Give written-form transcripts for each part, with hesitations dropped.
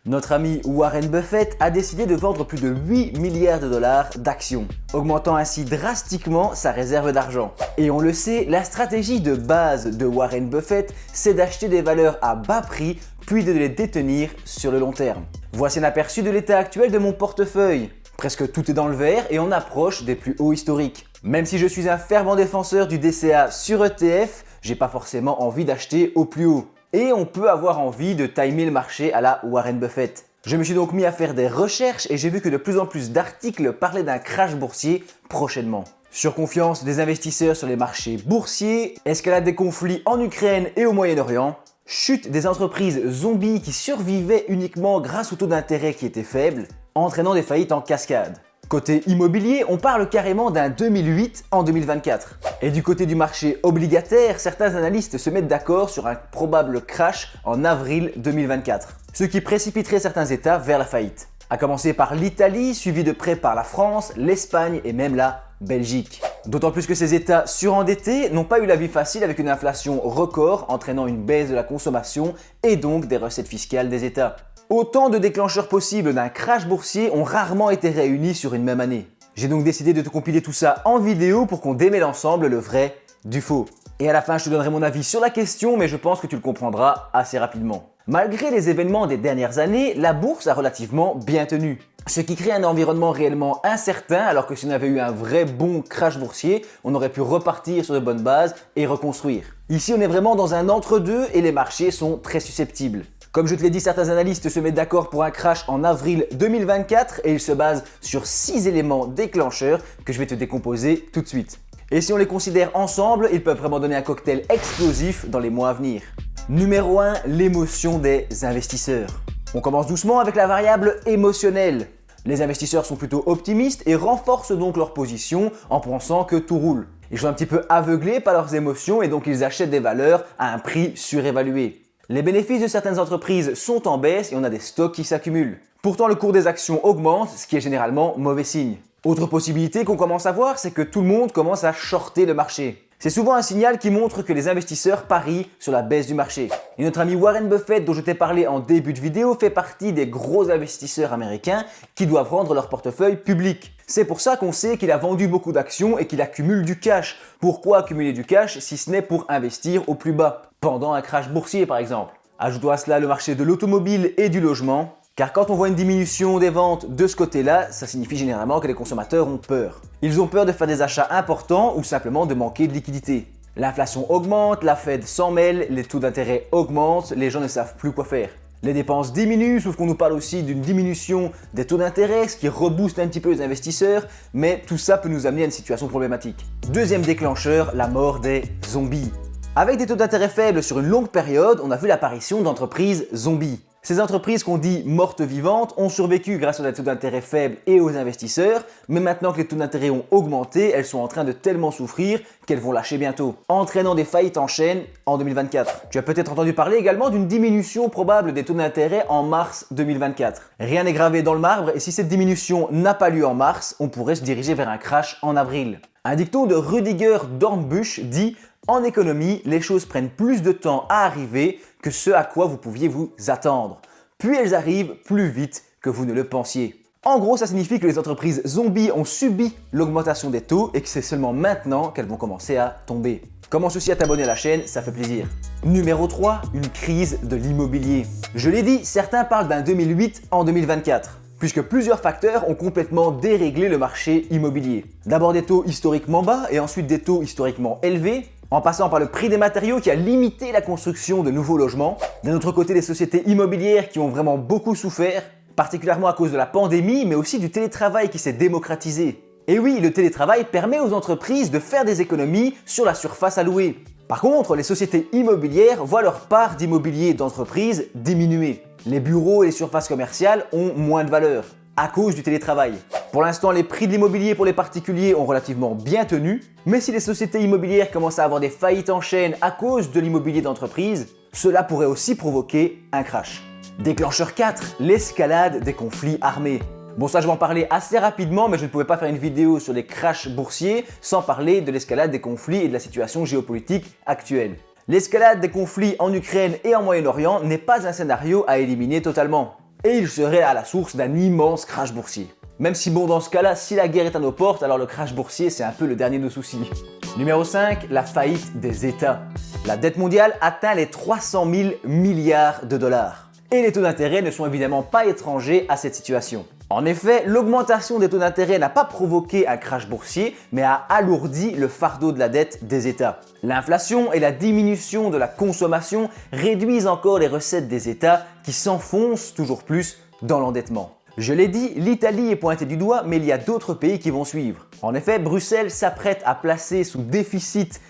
Notre ami Warren Buffett a décidé de vendre plus de 8 milliards de dollars d'actions, augmentant ainsi drastiquement sa réserve d'argent. Et on le sait, la stratégie de base de Warren Buffett, c'est d'acheter des valeurs à bas prix puis de les détenir sur le long terme. Voici un aperçu de l'état actuel de mon portefeuille. Presque tout est dans le vert et on approche des plus hauts historiques. Même si je suis un fervent défenseur du DCA sur ETF, j'ai pas forcément envie d'acheter au plus haut. Et on peut avoir envie de timer le marché à la Warren Buffett. Je me suis donc mis à faire des recherches et j'ai vu que de plus en plus d'articles parlaient d'un crash boursier prochainement. Surconfiance des investisseurs sur les marchés boursiers, escalade des conflits en Ukraine et au Moyen-Orient, chute des entreprises zombies qui survivaient uniquement grâce au taux d'intérêt qui était faible, entraînant des faillites en cascade. Côté immobilier, on parle carrément d'un 2008 en 2024. Et du côté du marché obligataire, certains analystes se mettent d'accord sur un probable crash en avril 2024, ce qui précipiterait certains États vers la faillite. À commencer par l'Italie, suivi de près par la France, l'Espagne et même la Belgique. D'autant plus que ces États surendettés n'ont pas eu la vie facile avec une inflation record entraînant une baisse de la consommation et donc des recettes fiscales des États. Autant de déclencheurs possibles d'un crash boursier ont rarement été réunis sur une même année. J'ai donc décidé de te compiler tout ça en vidéo pour qu'on démêle ensemble le vrai du faux. Et à la fin, je te donnerai mon avis sur la question, mais je pense que tu le comprendras assez rapidement. Malgré les événements des dernières années, la bourse a relativement bien tenu. Ce qui crée un environnement réellement incertain, alors que si on avait eu un vrai bon crash boursier, on aurait pu repartir sur de bonnes bases et reconstruire. Ici, on est vraiment dans un entre-deux et les marchés sont très susceptibles. Comme je te l'ai dit, certains analystes se mettent d'accord pour un crash en avril 2024 et ils se basent sur 6 éléments déclencheurs que je vais te décomposer tout de suite. Et si on les considère ensemble, ils peuvent vraiment donner un cocktail explosif dans les mois à venir. Numéro 1, l'émotion des investisseurs. On commence doucement avec la variable émotionnelle. Les investisseurs sont plutôt optimistes et renforcent donc leur position en pensant que tout roule. Ils sont un petit peu aveuglés par leurs émotions et donc ils achètent des valeurs à un prix surévalué. Les bénéfices de certaines entreprises sont en baisse et on a des stocks qui s'accumulent. Pourtant, le cours des actions augmente, ce qui est généralement mauvais signe. Autre possibilité qu'on commence à voir, c'est que tout le monde commence à shorter le marché. C'est souvent un signal qui montre que les investisseurs parient sur la baisse du marché. Et notre ami Warren Buffett, dont je t'ai parlé en début de vidéo, fait partie des gros investisseurs américains qui doivent rendre leur portefeuille public. C'est pour ça qu'on sait qu'il a vendu beaucoup d'actions et qu'il accumule du cash. Pourquoi accumuler du cash si ce n'est pour investir au plus bas, pendant un crash boursier par exemple? Ajoutons à cela le marché de l'automobile et du logement. Car quand on voit une diminution des ventes de ce côté-là, ça signifie généralement que les consommateurs ont peur. Ils ont peur de faire des achats importants ou simplement de manquer de liquidité. L'inflation augmente, la Fed s'en mêle, les taux d'intérêt augmentent, les gens ne savent plus quoi faire. Les dépenses diminuent, sauf qu'on nous parle aussi d'une diminution des taux d'intérêt, ce qui rebooste un petit peu les investisseurs, mais tout ça peut nous amener à une situation problématique. Deuxième déclencheur, la mort des zombies. Avec des taux d'intérêt faibles sur une longue période, on a vu l'apparition d'entreprises zombies. Ces entreprises qu'on dit mortes vivantes ont survécu grâce aux taux d'intérêt faibles et aux investisseurs, mais maintenant que les taux d'intérêt ont augmenté, elles sont en train de tellement souffrir qu'elles vont lâcher bientôt, entraînant des faillites en chaîne en 2024. Tu as peut-être entendu parler également d'une diminution probable des taux d'intérêt en mars 2024. Rien n'est gravé dans le marbre et si cette diminution n'a pas lieu en mars, on pourrait se diriger vers un crash en avril. Un dicton de Rudiger Dornbusch dit « En économie, les choses prennent plus de temps à arriver que ce à quoi vous pouviez vous attendre. Puis elles arrivent plus vite que vous ne le pensiez. » En gros, ça signifie que les entreprises zombies ont subi l'augmentation des taux et que c'est seulement maintenant qu'elles vont commencer à tomber. Commence aussi à t'abonner à la chaîne, ça fait plaisir. Numéro 3, une crise de l'immobilier. Je l'ai dit, certains parlent d'un 2008 en 2024. Puisque plusieurs facteurs ont complètement déréglé le marché immobilier. D'abord des taux historiquement bas et ensuite des taux historiquement élevés, en passant par le prix des matériaux qui a limité la construction de nouveaux logements. D'un autre côté, des sociétés immobilières qui ont vraiment beaucoup souffert, particulièrement à cause de la pandémie, mais aussi du télétravail qui s'est démocratisé. Et oui, le télétravail permet aux entreprises de faire des économies sur la surface allouée. Par contre, les sociétés immobilières voient leur part d'immobilier d'entreprise diminuer. Les bureaux et les surfaces commerciales ont moins de valeur à cause du télétravail. Pour l'instant, les prix de l'immobilier pour les particuliers ont relativement bien tenu, mais si les sociétés immobilières commencent à avoir des faillites en chaîne à cause de l'immobilier d'entreprise, cela pourrait aussi provoquer un crash. Déclencheur 4, l'escalade des conflits armés. Bon, ça je vais en parler assez rapidement, mais je ne pouvais pas faire une vidéo sur les crashs boursiers sans parler de l'escalade des conflits et de la situation géopolitique actuelle. L'escalade des conflits en Ukraine et en Moyen-Orient n'est pas un scénario à éliminer totalement. Et il serait à la source d'un immense crash boursier. Même si bon, dans ce cas-là, si la guerre est à nos portes, alors le crash boursier c'est un peu le dernier de nos soucis. Numéro 5, la faillite des États. La dette mondiale atteint les 300 000 milliards de dollars. Et les taux d'intérêt ne sont évidemment pas étrangers à cette situation. En effet, l'augmentation des taux d'intérêt n'a pas provoqué un crash boursier, mais a alourdi le fardeau de la dette des États. L'inflation et la diminution de la consommation réduisent encore les recettes des États qui s'enfoncent toujours plus dans l'endettement. Je l'ai dit, l'Italie est pointée du doigt, mais il y a d'autres pays qui vont suivre. En effet, Bruxelles s'apprête à placer sous déficit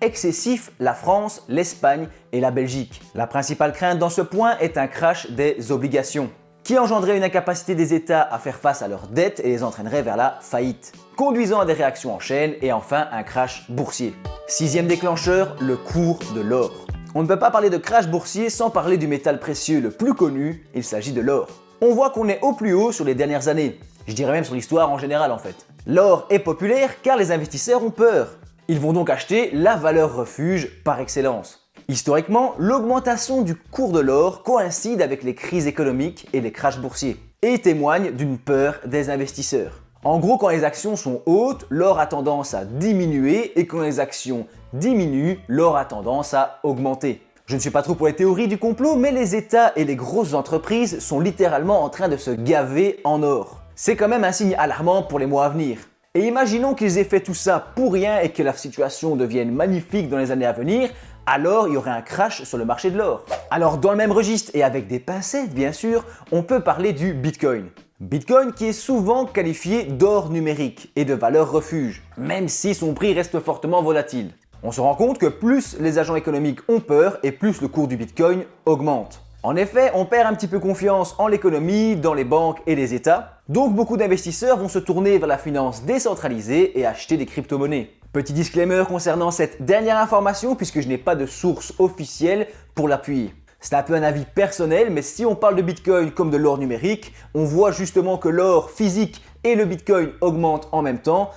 excessif la France, l'Espagne et la Belgique. La principale crainte dans ce point est un crash des obligations, qui engendrerait une incapacité des États à faire face à leurs dettes et les entraînerait vers la faillite, conduisant à des réactions en chaîne et enfin un crash boursier. Sixième déclencheur, le cours de l'or. On ne peut pas parler de crash boursier sans parler du métal précieux le plus connu, il s'agit de l'or. On voit qu'on est au plus haut sur les dernières années, je dirais même sur l'histoire en général en fait. L'or est populaire car les investisseurs ont peur. Ils vont donc acheter la valeur refuge par excellence. Historiquement, l'augmentation du cours de l'or coïncide avec les crises économiques et les crashs boursiers et témoigne d'une peur des investisseurs. En gros, quand les actions sont hautes, l'or a tendance à diminuer et quand les actions diminuent, l'or a tendance à augmenter. Je ne suis pas trop pour les théories du complot, mais les États et les grosses entreprises sont littéralement en train de se gaver en or. C'est quand même un signe alarmant pour les mois à venir. Et imaginons qu'ils aient fait tout ça pour rien et que la situation devienne magnifique dans les années à venir, alors il y aurait un crash sur le marché de l'or. Alors dans le même registre et avec des pincettes bien sûr, on peut parler du Bitcoin. Bitcoin qui est souvent qualifié d'or numérique et de valeur refuge, même si son prix reste fortement volatile. On se rend compte que plus les agents économiques ont peur et plus le cours du Bitcoin augmente. En effet, on perd un petit peu confiance en l'économie, dans les banques et les États, donc beaucoup d'investisseurs vont se tourner vers la finance décentralisée et acheter des crypto-monnaies. Petit disclaimer concernant cette dernière information puisque je n'ai pas de source officielle pour l'appuyer. C'est un peu un avis personnel, mais si on parle de Bitcoin comme de l'or numérique, on voit justement que l'or physique et le Bitcoin augmentent en même temps,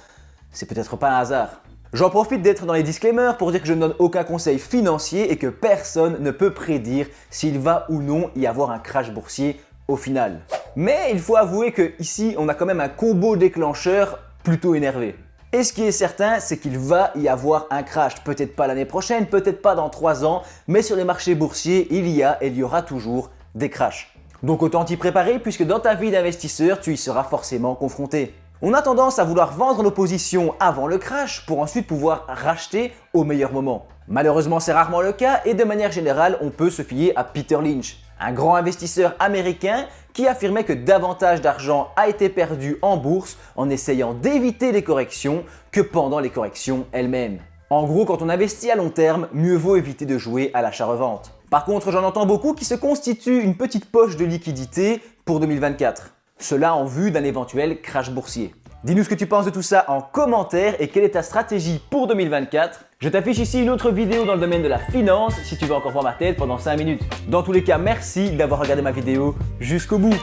c'est peut-être pas un hasard. J'en profite d'être dans les disclaimers pour dire que je ne donne aucun conseil financier et que personne ne peut prédire s'il va ou non y avoir un crash boursier au final. Mais il faut avouer que ici, on a quand même un combo déclencheur plutôt énervé. Et ce qui est certain, c'est qu'il va y avoir un crash. Peut-être pas l'année prochaine, peut-être pas dans 3 ans, mais sur les marchés boursiers, il y aura toujours des crashs. Donc autant t'y préparer puisque dans ta vie d'investisseur, tu y seras forcément confronté. On a tendance à vouloir vendre nos positions avant le crash pour ensuite pouvoir racheter au meilleur moment. Malheureusement, c'est rarement le cas et de manière générale, on peut se fier à Peter Lynch, un grand investisseur américain qui affirmait que davantage d'argent a été perdu en bourse en essayant d'éviter les corrections que pendant les corrections elles-mêmes. En gros, quand on investit à long terme, mieux vaut éviter de jouer à l'achat-revente. Par contre, j'en entends beaucoup qui se constituent une petite poche de liquidité pour 2024. Cela en vue d'un éventuel crash boursier. Dis-nous ce que tu penses de tout ça en commentaire et quelle est ta stratégie pour 2024. Je t'affiche ici une autre vidéo dans le domaine de la finance si tu veux encore voir ma tête pendant 5 minutes. Dans tous les cas, merci d'avoir regardé ma vidéo jusqu'au bout.